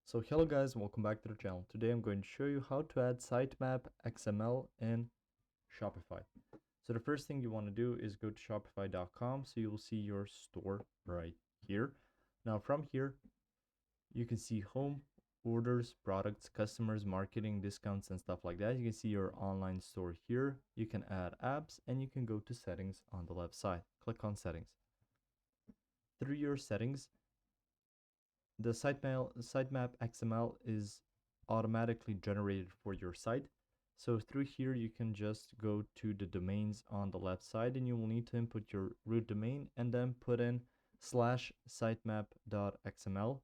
So hello guys, welcome back to the channel. Today I'm going to show you how to add Sitemap XML in Shopify. So the first thing you want to do is go to shopify.com, so you will see your store right here. Now from here, you can see home, orders, products, customers, marketing, discounts, and stuff like that. You can see your online store here. You can add apps, and you can go to settings on the left side. Click on settings. Through your settings, the sitemap XML is automatically generated for your site. So through here, you can just go to the domains on the left side, and you will need to input your root domain and then put in /sitemap.xml.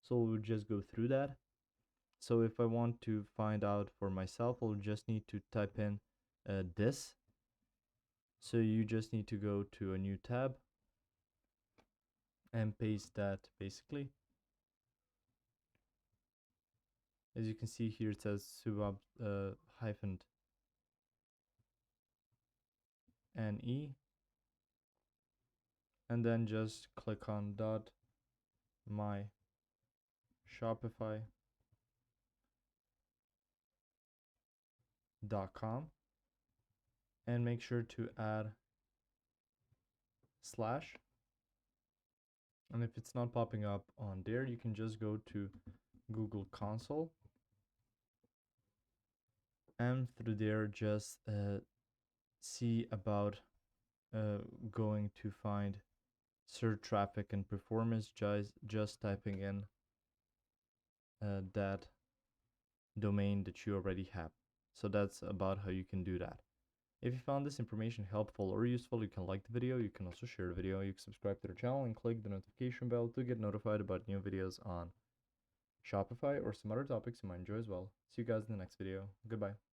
So we'll just go through that. So if I want to find out for myself, I'll just need to type in this. So you just need to go to a new tab and paste that basically. As you can see here, it says subab hyphen NE, and then just click on .my shopify.com and make sure to add slash. And if it's not popping up on there, you can just go to Google Console, and through there just see about going to find search traffic and performance, just typing in that domain that you already have. So that's about how you can do that. If you found this information helpful or useful, you can like the video, you can also share the video, you can subscribe to the channel and click the notification bell to get notified about new videos on Shopify or some other topics you might enjoy as well. See you guys in the next video. Goodbye.